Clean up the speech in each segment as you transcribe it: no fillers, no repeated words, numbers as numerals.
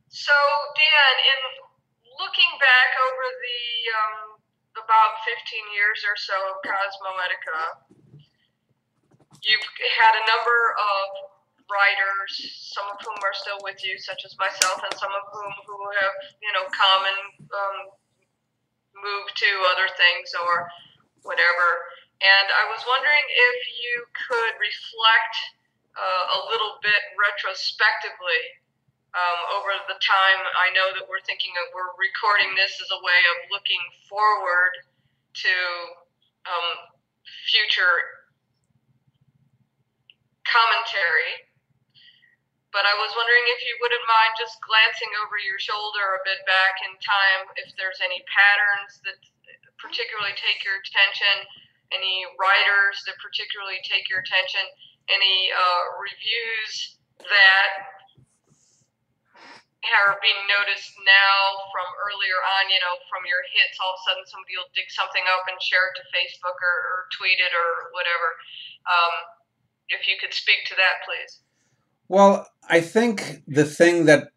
So, Dan, in looking back over the about 15 years or so of Cosmoetica, you've had a number of writers, some of whom are still with you, such as myself, and some of whom who have, come and moved to other things or whatever. And I was wondering if you could reflect a little bit retrospectively over the time. I know that we're recording this as a way of looking forward to future commentary. But I was wondering if you wouldn't mind just glancing over your shoulder a bit back in time, if there's any patterns that particularly take your attention, any writers that particularly take your attention, any reviews that are being noticed now from earlier on, from your hits. All of a sudden somebody will dig something up and share it to Facebook or tweet it or whatever. If you could speak to that, please. Well, I think the thing that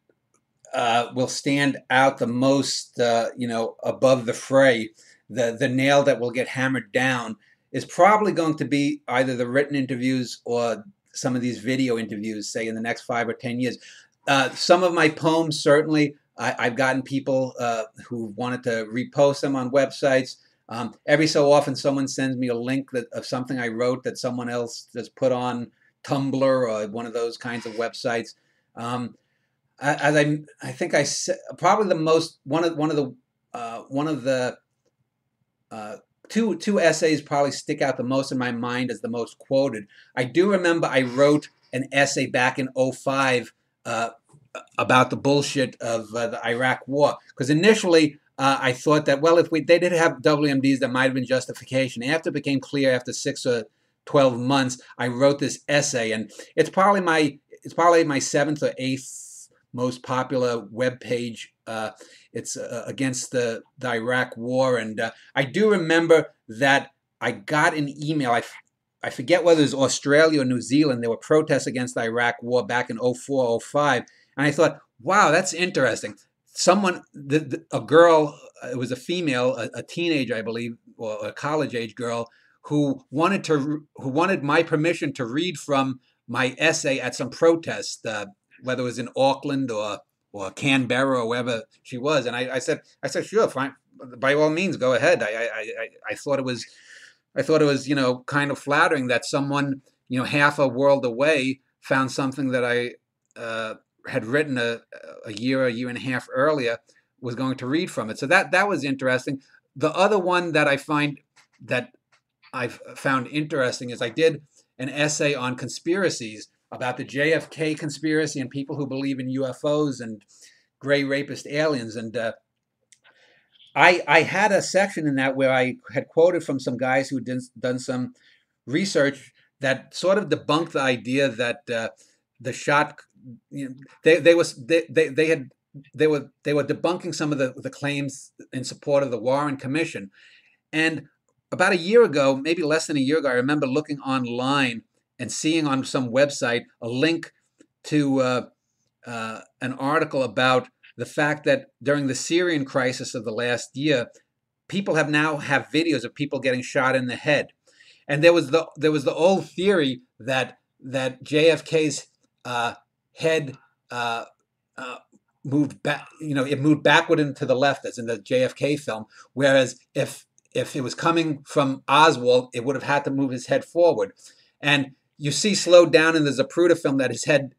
will stand out the most, above the fray, the nail that will get hammered down, is probably going to be either the written interviews or some of these video interviews, say in the next 5 or 10 years. Some of my poems, certainly, I've gotten people who wanted to repost them on websites. Every so often, someone sends me a link of something I wrote that someone else has put on Tumblr or one of those kinds of websites. As I think I said, probably the most one of the two essays probably stick out the most in my mind as the most quoted. I do remember I wrote an essay back in '05 about the bullshit of the Iraq War, because initially I thought that, well, if they did have WMDs, that might have been justification. After it became clear, after 6 or 12 months, I wrote this essay, and it's probably my 7th or 8th most popular web page. It's against the Iraq War, and I do remember that I got an email. I forget whether it was Australia or New Zealand. There were protests against the Iraq War back in '04, '05, and I thought, wow, that's interesting. A girl, it was a female, a teenager, I believe, or a college-age girl, who wanted my permission to read from my essay at some protest, whether it was in Auckland or Canberra or wherever she was. And I said, sure, fine, by all means, go ahead. I thought it was, kind of flattering that someone, half a world away found something that I had written a year and a half earlier, was going to read from it. So that was interesting. The other one that I find that I've found interesting is I did an essay on conspiracies about the JFK conspiracy and people who believe in UFOs and gray rapist aliens. And I had a section in that where I had quoted from some guys who had done some research that sort of debunked the idea that the shot, they were debunking some of the claims in support of the Warren Commission. And about a year ago, maybe less than a year ago, I remember looking online and seeing on some website a link to an article about the fact that during the Syrian crisis of the last year, people have videos of people getting shot in the head. And there was the old theory that JFK's head moved back, it moved backward and to the left, as in the JFK film, whereas if it was coming from Oswald, it would have had to move his head forward. And you see slowed down in the Zapruder film that his head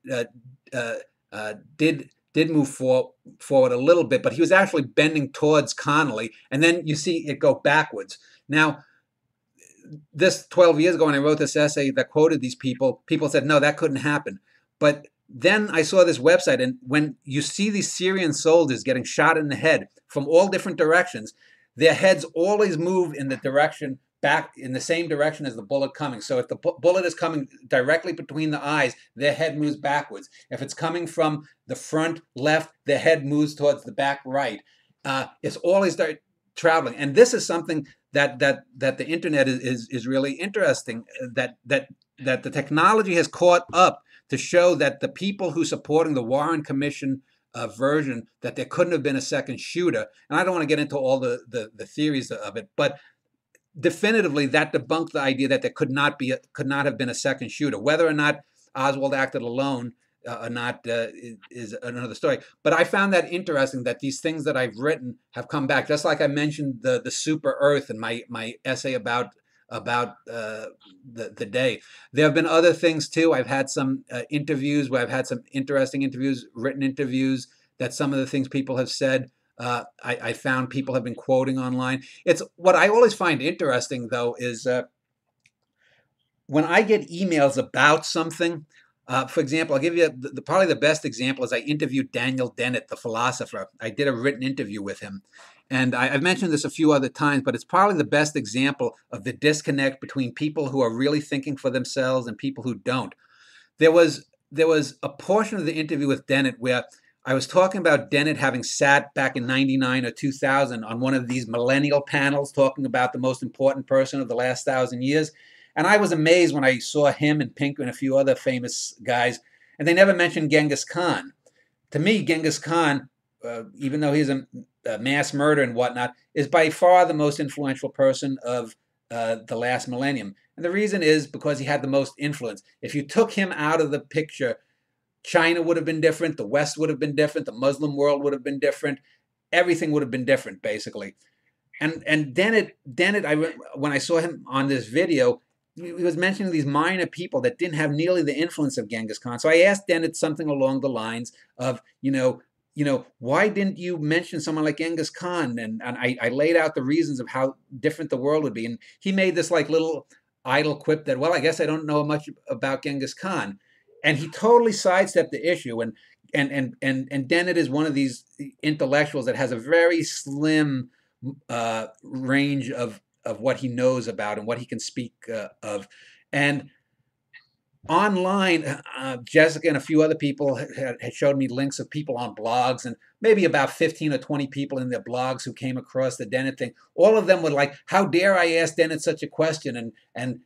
did move forward a little bit, but he was actually bending towards Connolly, and then you see it go backwards. Now, this 12 years ago when I wrote this essay that quoted these people said, no, that couldn't happen. But then I saw this website, and when you see these Syrian soldiers getting shot in the head from all different directions, their heads always move in the direction back, in the same direction as the bullet coming. So if the bullet is coming directly between the eyes, their head moves backwards. If it's coming from the front left, their head moves towards the back right. It's always traveling. And this is something that the internet is really interesting, that the technology has caught up to show that the people who supporting the Warren Commission version that there couldn't have been a second shooter. And I don't want to get into all the theories of it, but definitively that debunked the idea that there could not have been a second shooter. Whether or not Oswald acted alone or not is another story. But I found that interesting that these things that I've written have come back. Just like I mentioned the super Earth in my essay about the day. There have been other things too. I've had some interviews where I've had some interesting interviews, written interviews, that some of the things people have said, I found people have been quoting online. It's what I always find interesting though is when I get emails about something. For example, I'll give you probably the best example is I interviewed Daniel Dennett, the philosopher. I did a written interview with him. And I've mentioned this a few other times, but it's probably the best example of the disconnect between people who are really thinking for themselves and people who don't. There was a portion of the interview with Dennett where I was talking about Dennett having sat back in 99 or 2000 on one of these millennial panels talking about the most important person of the last 1,000 years. And I was amazed when I saw him and Pinker and a few other famous guys, and they never mentioned Genghis Khan. To me, Genghis Khan, even though he's a mass murder and whatnot, is by far the most influential person of the last millennium. And the reason is because he had the most influence. If you took him out of the picture, China would have been different, the West would have been different, the Muslim world would have been different, everything would have been different, basically. And Dennett, when I saw him on this video, he was mentioning these minor people that didn't have nearly the influence of Genghis Khan. So I asked Dennett something along the lines of, why didn't you mention someone like Genghis Khan? And I laid out the reasons of how different the world would be. And he made this like little idle quip that, well, I guess I don't know much about Genghis Khan. And he totally sidestepped the issue. And Dennett is one of these intellectuals that has a very slim range of what he knows about and what he can speak of. And online, Jessica and a few other people had showed me links of people on blogs, and maybe about 15 or 20 people in their blogs who came across the Dennett thing. All of them were like, how dare I ask Dennett such a question? And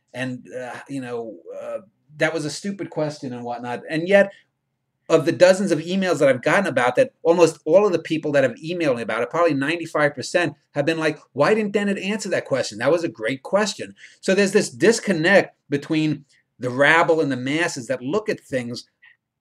that was a stupid question and whatnot. And yet, of the dozens of emails that I've gotten about that, almost all of the people that have emailed me about it, probably 95%, have been like, why didn't Dennett answer that question? That was a great question. So there's this disconnect between the rabble and the masses that look at things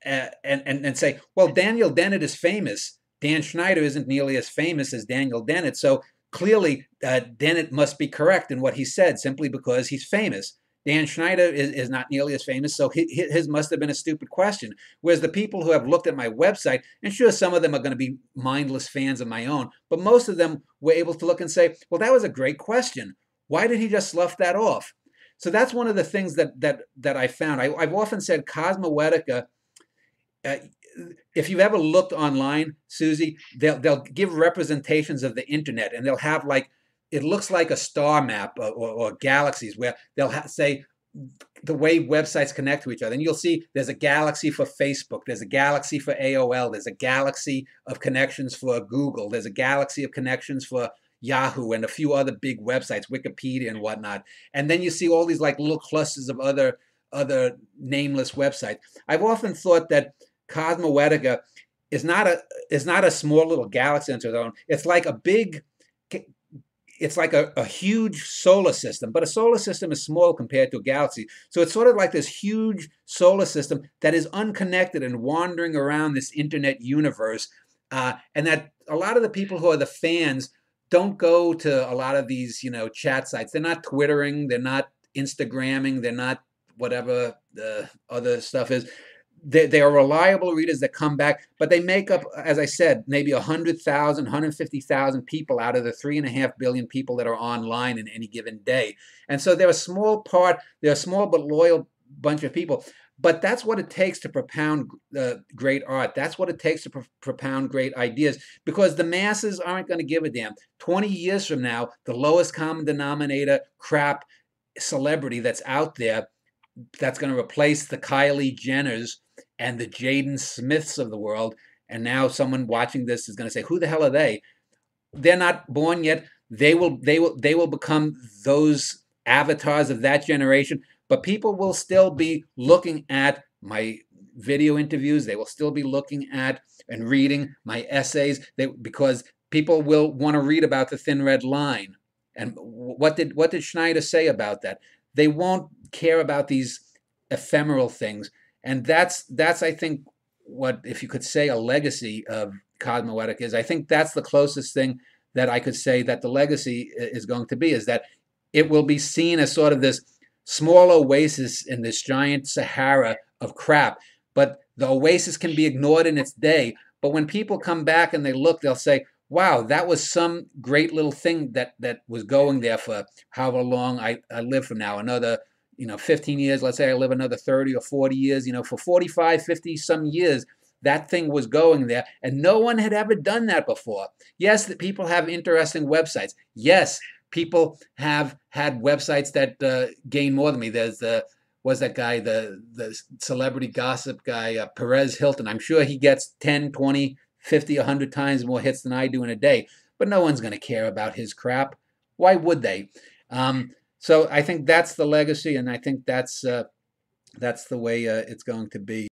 and say, well, Daniel Dennett is famous. Dan Schneider isn't nearly as famous as Daniel Dennett. So clearly, Dennett must be correct in what he said simply because he's famous. Dan Schneider is not nearly as famous, so his must have been a stupid question. Whereas the people who have looked at my website, and sure, some of them are going to be mindless fans of my own, but most of them were able to look and say, well, that was a great question. Why did he just slough that off? So that's one of the things that I found. I've often said Cosmoetica, if you've ever looked online, Susie, they'll give representations of the internet, and they'll have like, it looks like a star map or galaxies where they'll say the way websites connect to each other. And you'll see there's a galaxy for Facebook. There's a galaxy for AOL. There's a galaxy of connections for Google. There's a galaxy of connections for Yahoo and a few other big websites, Wikipedia and whatnot. And then you see all these like little clusters of other nameless websites. I've often thought that Cosmoetica is not a small little galaxy on its own. It's like a huge solar system, but a solar system is small compared to a galaxy. So it's sort of like this huge solar system that is unconnected and wandering around this internet universe. And that a lot of the people who are the fans don't go to a lot of these, chat sites. They're not Twittering, they're not Instagramming, they're not whatever the other stuff is. They are reliable readers that come back, but they make up, as I said, maybe 100,000, 150,000 people out of the 3.5 billion people that are online in any given day. And so they're a small part, they're a small but loyal bunch of people. But that's what it takes to propound great art. That's what it takes to propound great ideas, because the masses aren't going to give a damn. 20 years from now, the lowest common denominator crap celebrity that's out there that's going to replace the Kylie Jenners and the Jaden Smiths of the world. And now someone watching this is going to say, who the hell are they? They're not born yet. They will become those avatars of that generation. But people will still be looking at my video interviews. They will still be looking at and reading my essays, because people will want to read about the thin red line. And what did Schneider say about that? They won't care about these ephemeral things. And that's I think, what, if you could say, a legacy of Cosmoetica is. I think that's the closest thing that I could say that the legacy is going to be, is that it will be seen as sort of this small oasis in this giant Sahara of crap. But the oasis can be ignored in its day. But when people come back and they look, they'll say, wow, that was some great little thing that was going there for however long I live from now. Another 15 years, let's say I live another 30 or 40 years, for 45, 50 some years, that thing was going there, and no one had ever done that before. Yes, the people have interesting websites. Yes, people have had websites that gain more than me. There's was that guy, the celebrity gossip guy, Perez Hilton. I'm sure he gets 10, 20, 50, 100 times more hits than I do in a day. But no one's going to care about his crap. Why would they? So I think that's the legacy, and I think that's the way it's going to be.